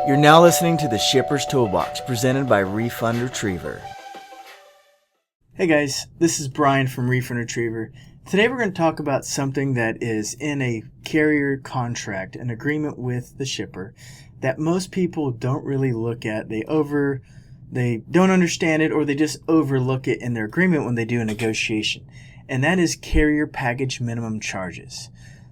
You're now listening to the Shipper's Toolbox, presented by Refund Retriever. Hey guys, this is Brian from Refund Retriever. Today we're going to talk about something that is in a carrier contract, an agreement with the shipper, that most people don't really look at. They don't understand it, or they just overlook it in their agreement when they do a negotiation. And that is carrier package minimum charges.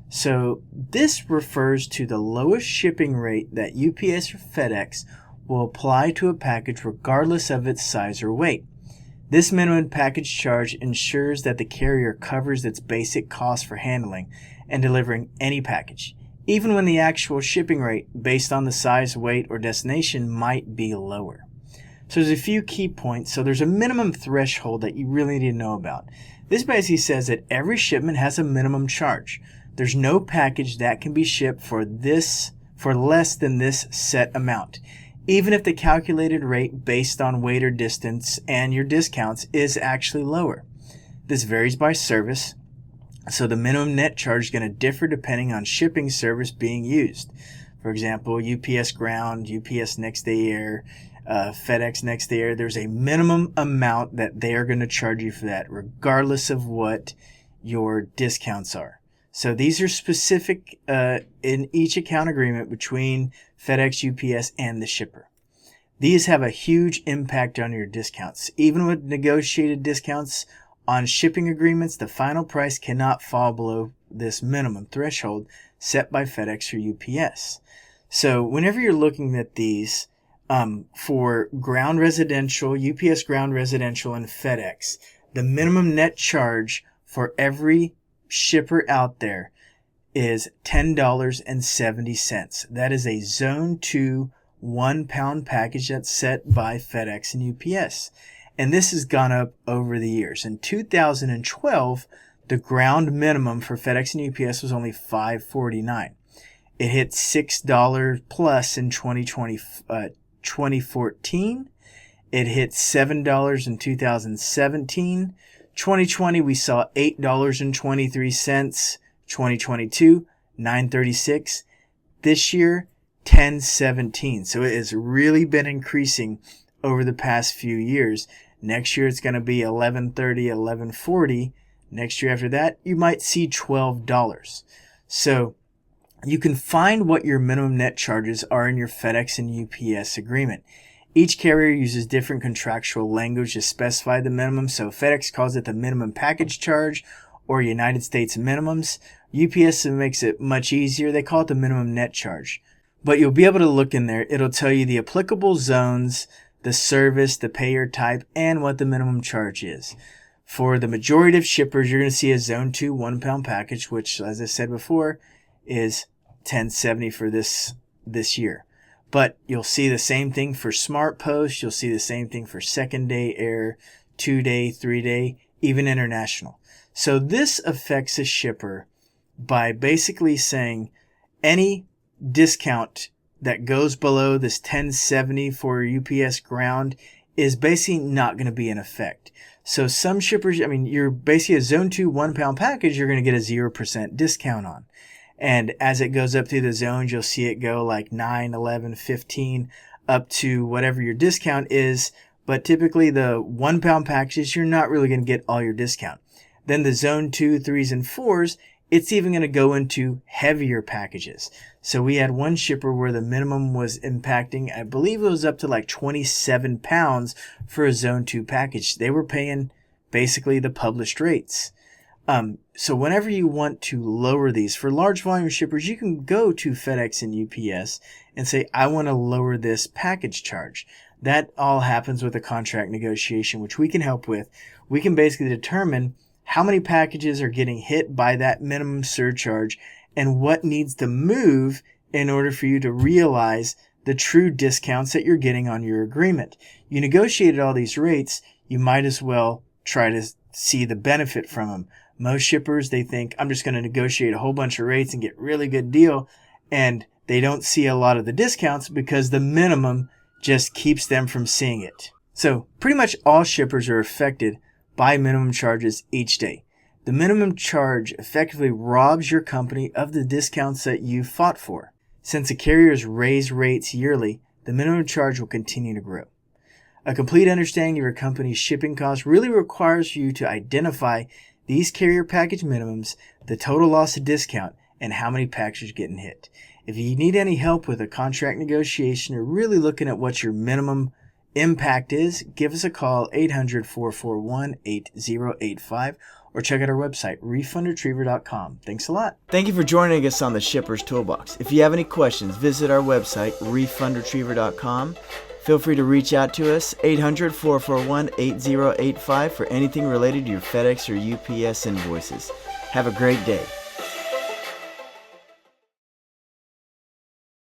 So this refers to the lowest shipping rate that UPS or FedEx will apply to a package regardless of its size or weight. This minimum package charge ensures that the carrier covers its basic cost for handling and delivering any package, even when the actual shipping rate based on the size, weight, or destination might be lower. So there's a few key points. So there's a minimum threshold that you really need to know about. This basically says that every shipment has a minimum charge. There's no package that can be shipped for less than this set amount, even if the calculated rate based on weight or distance and your discounts is actually lower. This varies by service, so the minimum net charge is going to differ depending on shipping service being used. For example, UPS Ground, UPS Next Day Air, FedEx Next Day Air, there's a minimum amount that they are going to charge you for that, regardless of what your discounts are. So these are specific in each account agreement between FedEx, UPS, and the shipper. These have a huge impact on your discounts. Even with negotiated discounts on shipping agreements, the final price cannot fall below this minimum threshold set by FedEx or UPS. So whenever you're looking at these for ground residential, UPS ground residential, and FedEx, the minimum net charge for every shipper out there is $10.70. That is a Zone 2 1-pound package that's set by FedEx and UPS. And this has gone up over the years. In 2012, the ground minimum for FedEx and UPS was only $5.49. It hit $6 plus in 2014. It hit $7 in 2017. 2020, we saw $8.23. 2022, $9.36. This year, $10.17. So it has really been increasing over the past few years. Next year, it's going to be $11.30, $11.40. Next year after that, you might see $12. So you can find what your minimum net charges are in your FedEx and UPS agreement. Each carrier uses different contractual language to specify the minimum. So FedEx calls it the minimum package charge or United States minimums. UPS makes it much easier. They call it the minimum net charge. But you'll be able to look in there. It'll tell you the applicable zones, the service, the payer type, and what the minimum charge is. For the majority of shippers, you're going to see a Zone 2 1-pound package, which, as I said before, is $10.70 for this year. But you'll see the same thing for Smart Post. You'll see the same thing for Second Day Air, 2-day, 3-day, even international. So this affects a shipper by basically saying any discount that goes below this $10.70 for UPS ground is basically not going to be in effect. So some shippers, you're basically a Zone 2 1-pound package, you're going to get a 0% discount on. And as it goes up through the zones, you'll see it go like 9, 11, 15, up to whatever your discount is. But typically the 1-pound packages, you're not really going to get all your discount. Then the Zone 2, 3s, and 4s, it's even going to go into heavier packages. So we had one shipper where the minimum was impacting, I believe it was up to like 27 pounds for a Zone 2 package. They were paying basically the published rates. So whenever you want to lower these, for large volume shippers, you can go to FedEx and UPS and say, I want to lower this package charge. That all happens with a contract negotiation, which we can help with. We can basically determine how many packages are getting hit by that minimum surcharge and what needs to move in order for you to realize the true discounts that you're getting on your agreement. You negotiated all these rates, you might as well try to see the benefit from them. Most shippers, they think, I'm just going to negotiate a whole bunch of rates and get really good deal, and they don't see a lot of the discounts because the minimum just keeps them from seeing it. So pretty much all shippers are affected by minimum charges each day. The minimum charge effectively robs your company of the discounts that you fought for. Since the carriers raise rates yearly, the minimum charge will continue to grow. A complete understanding of your company's shipping costs really requires you to identify these carrier package minimums, the total loss of discount, and how many packages are getting hit. If you need any help with a contract negotiation or really looking at what your minimum impact is, give us a call, 800-441-8085, or check out our website, refundretriever.com. Thanks a lot. Thank you for joining us on the Shipper's Toolbox. If you have any questions, visit our website, refundretriever.com. Feel free to reach out to us, 800-441-8085, for anything related to your FedEx or UPS invoices. Have a great day.